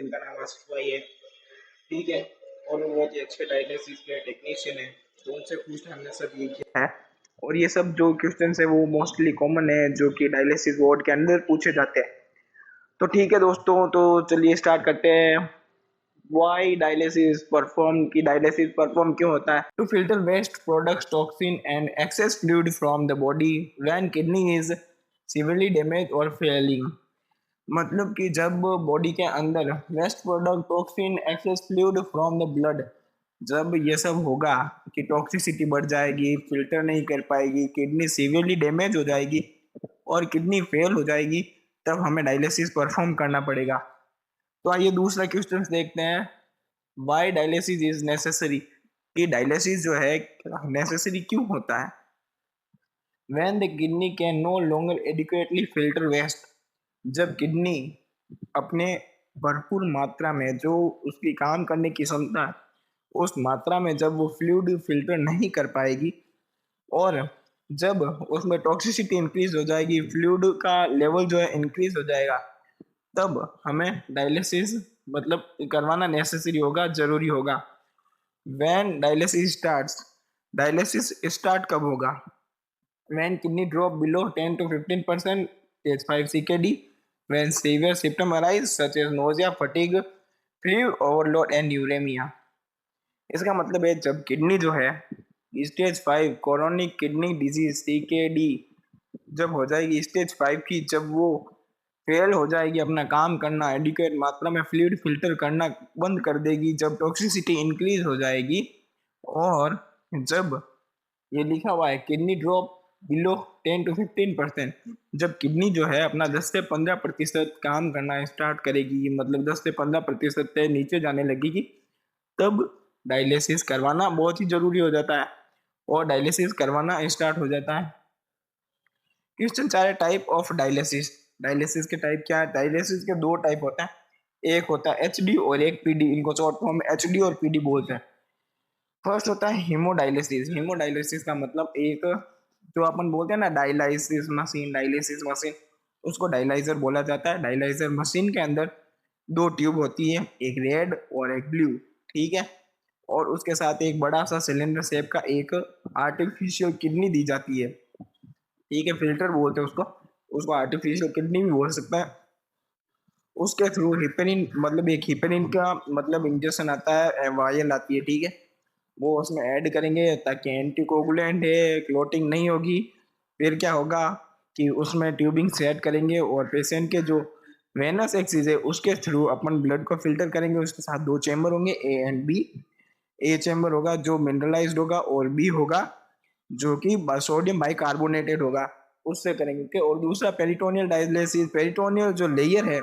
जिनका नाम आसिफ भाई है, ठीक है। और वो बहुत ही अच्छे डायलिसिस के टेक्नीशियन है, तो उनसे पूछना हमने सब ये किया है। और ये सब जो क्वेश्चन है वो मोस्टली कॉमन है जो कि डायलिसिस वार्ड के अंदर पूछे जाते हैं। तो ठीक है दोस्तों, तो चलिए स्टार्ट करते हैं। वाई डायलिसिस परफॉर्म, की डायलिसिस परफॉर्म क्यों होता है? To filter waste products, toxin and excess fluid from the body when kidney is severely damage और फेलिंग। मतलब कि जब बॉडी के अंदर waste product, toxin, excess fluid from the blood, जब ये सब होगा कि टॉक्सिसिटी बढ़ जाएगी, फिल्टर नहीं कर पाएगी, किडनी सीवियरली डैमेज हो जाएगी और किडनी फेल हो जाएगी, तब हमें डायलिसिस परफॉर्म करना पड़ेगा। तो आइए दूसरा क्वेश्चन देखते हैं। वाई डायलिसिस इज नेसेसरी, कि डायलिसिस जो है नेसेसरी क्यों होता है? When the kidney can no longer adequately filter waste, जब किडनी अपने भरपूर मात्रा में, जो उसकी काम करने की क्षमता है उस मात्रा में जब वो फ्लूइड फिल्टर नहीं कर पाएगी और जब उसमें टॉक्सिसिटी इंक्रीज हो जाएगी, फ्लूइड का लेवल जो है इंक्रीज हो जाएगा, तब हमें डायलिसिस मतलब करवाना नेसेसरी होगा, जरूरी होगा। When dialysis starts, dialysis start कब होगा? When kidney drop below 10 to 15% stage 5 CKD, when severe symptoms arise such as nausea, fatigue, fluid overload and uremia। इसका मतलब है जब किडनी जो है stage 5 chorionic kidney disease CKD जब हो जाएगी स्टेज 5 की, जब वो फेल हो जाएगी अपना काम करना, एडिक्वेट मात्रा में फ्लूइड फिल्टर करना बंद कर देगी, जब टॉक्सिसिटी इंक्रीज हो जाएगी और जब ये लिखा हुआ है किडनी ड्रॉप बिलो 10 to 15%, जब किडनी जो है अपना 10 से 15% काम करना स्टार्ट करेगी, मतलब 10 से 15% से नीचे जाने लगेगी, तब डायलिसिस करवाना बहुत ही जरूरी हो जाता है और डायलिसिस करवाना स्टार्ट हो जाता है। क्वेश्चन 4 है टाइप ऑफ डायलिसिस। डायलिसिस के टाइप क्या है? डायलिसिस के दो टाइप होता है, एक होता है HD और एक PD। इनको शॉर्ट फॉर्म में HD और PD बोलते हैं। फर्स्ट होता है हीमोडायलिसिस। हीमोडायलिसिस का मतलब एक जो अपन बोलते हैं ना डायलाइसिस मशीन, डायलिसिस मशीन, उसको डायलाइजर बोला जाता है। डायलाइजर मशीन के अंदर दो ट्यूब होती है, एक रेड और एक ब्लू, ठीक है। और उसके साथ एक बड़ा सा सिलेंडर शेप का एक आर्टिफिशियल किडनी दी जाती है, ठीक है। फिल्टर बोलते हैं उसको, उसको आर्टिफिशियल किडनी भी बोल सकते हैं। उसके थ्रू हिपेरिन, मतलब एक हिपेरिन का मतलब इंजेक्शन आता है, वायल आती है, ठीक है। वो उसमें ऐड करेंगे ताकि एंटीकोगुलेंट है, क्लोटिंग नहीं होगी। फिर क्या होगा कि उसमें ट्यूबिंग सेट करेंगे और पेशेंट के जो वेनस एक्सिस है उसके थ्रू अपन ब्लड को फिल्टर करेंगे। उसके साथ दो चैम्बर होंगे, A and B। A chamber होगा जो मिनरलाइज्ड होगा और बी होगा जो कि सोडियम बाइकार्बोनेटेड होगा, उससे करेंगे। okay? और दूसरा पेरिटोनियल डायलिसिस। पेरिटोनियल जो लेयर है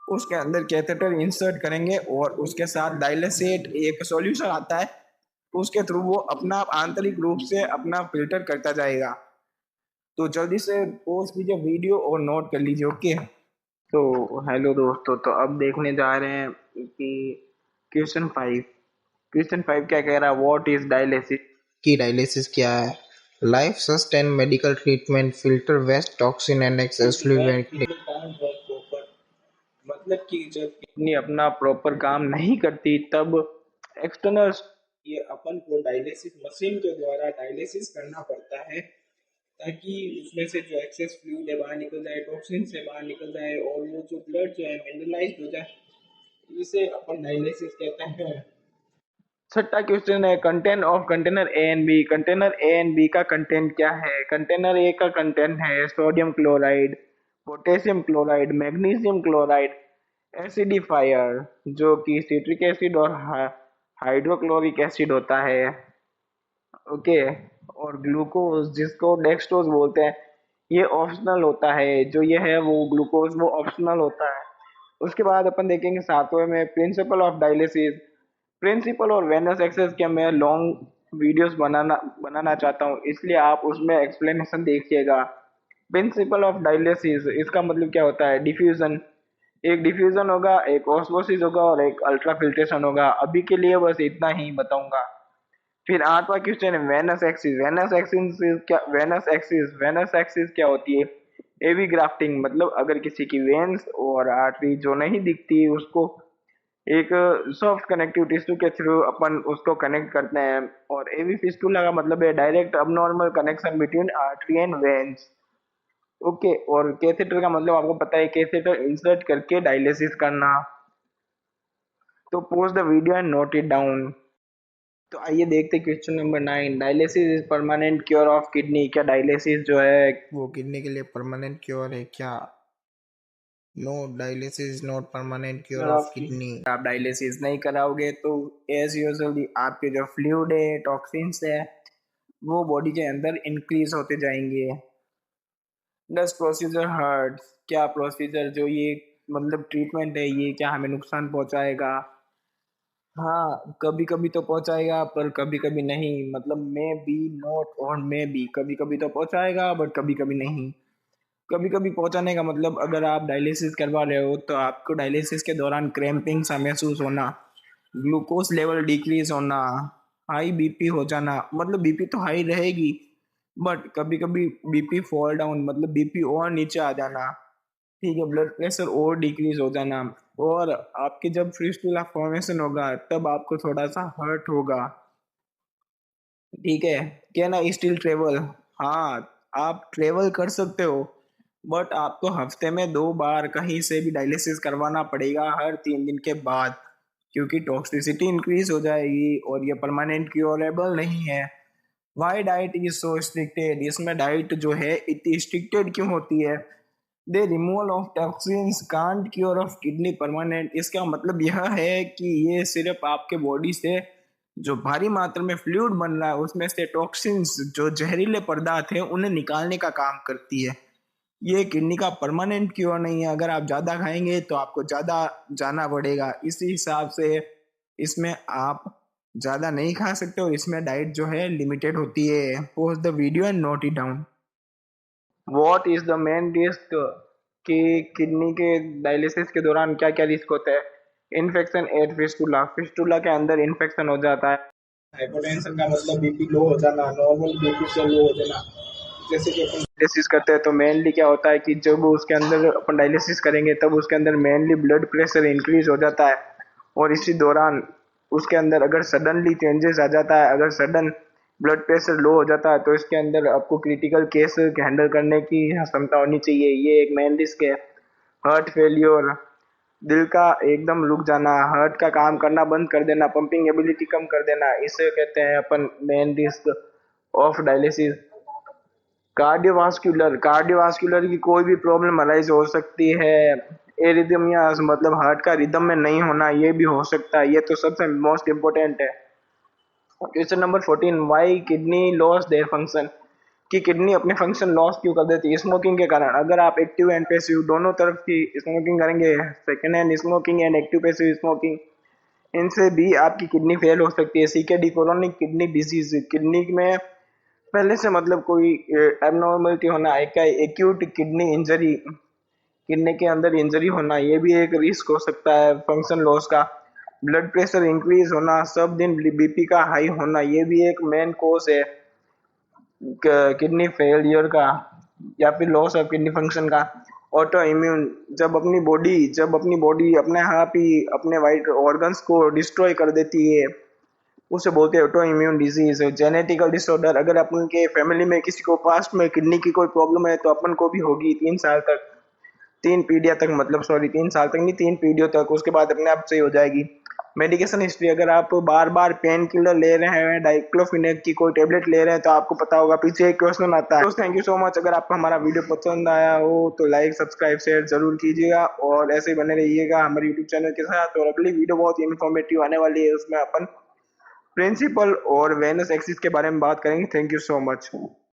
उसके अंदर कैथेटर इंसर्ट करेंगे और उसके साथ डायलिसेट एक सॉल्यूशन आता है, उसके थ्रू वो अपना आंतरिक रूप से अपना फिल्टर करता जाएगा। तो जल्दी से पॉज कीजिए वीडियो और नोट कर लीजिए, ओके। तो हेलो दोस्तों, तो अब देखने जा रहे हैं कि क्वेश्चन 5। क्वेश्चन 5 क्या कह रहा है? व्हाट इज डायलिसिस, की डायलिसिस क्या है? Life sustain medical treatment, filter waste toxin and excess fluid. मतलब कि जब किडनी अपना प्रॉपर काम नहीं करती तब एक्सटर्नल ये अपन को डायलिसिस मशीन के द्वारा डायलिसिस करना पड़ता है, ताकि उसमें से जो एक्सेस फ्लूइड है बाहर निकल जाए, टॉक्सिन से बाहर निकल जाए और वो जो ब्लड जो है मिनरलाइज्ड हो जाए, इसे अपन डायलिसिस कहते हैं। छठा क्वेश्चन है content of container A and B. Container A and B का कंटेंट क्या है? कंटेनर ए का कंटेंट है sodium chloride, potassium chloride, magnesium chloride, acidifier जो कि सिट्रिक एसिड और हाइड्रोक्लोरिक एसिड होता है, ओके। और ग्लूकोज जिसको डेक्सट्रोज बोलते हैं, ये ऑप्शनल होता है। जो ये है वो ग्लूकोज वो ऑप्शनल होता है। उसके बाद अपन देखेंगे सातवें में प्रिंसिपल ऑफ डायलिसिस। प्रिंसिपल और वेनस एक्सेस के मैं लॉन्ग वीडियोस बनाना बनाना चाहता हूँ, इसलिए आप उसमें एक्सप्लेनेशन देखिएगा। प्रिंसिपल ऑफ डायलिसिस इसका मतलब क्या होता है? डिफ्यूजन, एक डिफ्यूजन होगा, एक ऑस्मोसिस होगा और एक अल्ट्रा फिल्ट्रेशन होगा। अभी के लिए बस इतना ही बताऊंगा। फिर आठवां क्वेश्चन है वेनस एक्सिस। वेनस एक्सिस क्या होती है? एवी ग्राफ्टिंग, मतलब अगर किसी की वेन्स और आर्टरी जो नहीं दिखती उसको एक सॉफ्ट कनेक्टिव टिश्यू के थ्रू अपन उसको कनेक्ट करते हैं। और एवी फिस्टुला का मतलब है direct abnormal connection between artery and veins. Okay, और कैथेटर का मतलब आपको पता है, कैथेटर इंसर्ट करके डायलिसिस करना। तो pause the video and note it down. तो आइए देखते question number 9, dialysis is permanent cure of kidney. क्या डायलिसिस जो है वो किडनी के लिए परमानेंट क्योर है क्या? No, dialysis is not permanent cure of kidney. आप डायलिसिस नहीं कराओगे तो एज यूजुअली आपके जो फ्लूइड है, टॉक्सिन्स है, वो बॉडी के अंदर इंक्रीज होते जाएंगे। डस प्रोसीजर हर्ट। क्या प्रोसीजर जो ये मतलब ट्रीटमेंट है, ये क्या हमें नुकसान पहुंचाएगा? हाँ, कभी कभी तो पहुंचाएगा पर कभी कभी नहीं। मतलब मे बी नॉट और मे बी, कभी कभी तो पहुंचाएगा बट कभी कभी नहीं। कभी कभी पहुंचाने का मतलब अगर आप डायलिसिस करवा रहे हो तो आपको डायलिसिस के दौरान क्रैम्पिंग सा महसूस होना, ग्लूकोज लेवल डिक्रीज होना, हाई बीपी हो जाना। मतलब बीपी तो हाई रहेगी बट कभी कभी बीपी फॉल डाउन, मतलब बीपी और नीचे आ जाना। ठीक है, ब्लड प्रेशर और डिक्रीज हो जाना। और आपकी जब फिस्टुला फॉर्मेशन होगा तब आपको थोड़ा सा हर्ट होगा। ठीक है, क्या ना स्टिल ट्रेवल। हाँ, आप ट्रेवल कर सकते हो बट आपको हफ्ते में 2 बार कहीं से भी डायलिसिस करवाना पड़ेगा हर 3 दिन के बाद, क्योंकि टॉक्सिसिटी इंक्रीज हो जाएगी और ये परमानेंट क्योरेबल नहीं है। Why diet is so stricted. इसमें डाइट जो है इतनी स्ट्रिक्टेड क्यों होती है? They removal of toxins can't cure of kidney permanent. इसका मतलब यह है कि ये सिर्फ आपके बॉडी से जो भारी मात्रा में फ्लूइड बन रहा है उसमें से टॉक्सिन्स, जो जहरीले पदार्थ हैं, उन्हें निकालने का काम करती है। ये किडनी का परमानेंट क्योर नहीं है। अगर आप ज्यादा खाएंगे तो आपको ज्यादा जाना पड़ेगा। इसी हिसाब से इसमें आप ज्यादा नहीं खा सकते और इसमें डाइट जो है लिमिटेड होती है। Pause the video and note it down. What is the main risk कि किडनी के डायलिसिस के दौरान क्या क्या रिस्क होता है? Infection at fistula. फिस्टुला के अंदर इन्फेक्शन हो जाता है। हाइपोटेंशन का मतलब बीपी लो हो जाना, नॉर्मल बीपी से लो हो जाना। जैसे कि अपन डायलिसिस करते हैं तो मेनली क्या होता है कि जब उसके अंदर अपन डायलिसिस करेंगे तब उसके अंदर मेनली ब्लड प्रेशर इंक्रीज हो जाता है। और इसी दौरान उसके अंदर अगर सडनली चेंजेस आ जाता है, अगर सडन ब्लड प्रेशर लो हो जाता है तो इसके अंदर आपको क्रिटिकल केस हैंडल करने की क्षमता होनी चाहिए। ये एक मेन रिस्क है। हार्ट फेलियर, दिल का एकदम रुक जाना, हार्ट का काम करना बंद कर देना, पंपिंग एबिलिटी कम कर देना, इसे कहते हैं अपन main risk of dialysis. Cardiovascular, cardiovascular की कोई भी प्रॉब्लम अराइज हो सकती है। एरिथमियास मतलब हार्ट का रिदम में नहीं होना, ये भी हो सकता है। ये तो सबसे मोस्ट इम्पोर्टेंट है। Question number 14, why kidney loss their function. कि किडनी अपने फंक्शन लॉस क्यों कर देती है? स्मोकिंग के कारण। अगर आप एक्टिव एंड पैसिव दोनों तरफ की स्मोकिंग करेंगे, second hand smoking and active passive smoking, इनसे भी आपकी किडनी फेल हो सकती है। CKD, chronic kidney disease, kidney में पहले से मतलब कोई एबनॉर्मलिटी होना, एक्यूट किडनी इंजरी, किडनी के अंदर इंजरी होना, ये भी एक रिस्क हो सकता है फंक्शन लॉस का। ब्लड प्रेशर इंक्रीज होना, सब दिन बीपी का हाई होना, ये भी एक मेन कॉज है किडनी फेलियर का या फिर लॉस ऑफ किडनी फंक्शन का। ऑटो इम्यून, जब अपनी बॉडी अपने आप ही अपने वाइट ऑर्गन्स को डिस्ट्रॉय कर देती है, उसे बोलते हैं auto immune disease. Genetical disorder, अगर अपन के फैमिली में किसी को पास्ट में किडनी की कोई प्रॉब्लम है तो अपन को भी होगी 3 साल तक, 3 पीढ़ियां तक, मतलब सॉरी 3 साल तक नहीं, 3 पीढ़ियों तक, उसके बाद अपने आप सही हो जाएगी। मेडिकेशन हिस्ट्री, अगर आप बार बार पेन किलर ले रहे हैं, डाइक्लोफिनेक की कोई टेबलेट ले रहे हैं तो आपको पता होगा, पीछे एक क्वेश्चन आता है। दोस्त थैंक यू सो मच। अगर आपको हमारा वीडियो पसंद आया हो तो लाइक सब्सक्राइब शेयर जरूर कीजिएगा और ऐसे ही बने रहिएगा हमारे यूट्यूब चैनल के साथ। और अगली वीडियो बहुत इन्फॉर्मेटिव आने वाली है, उसमें अपन प्रिंसिपल और वेनस एक्सिस के बारे में बात करेंगे। Thank you so much.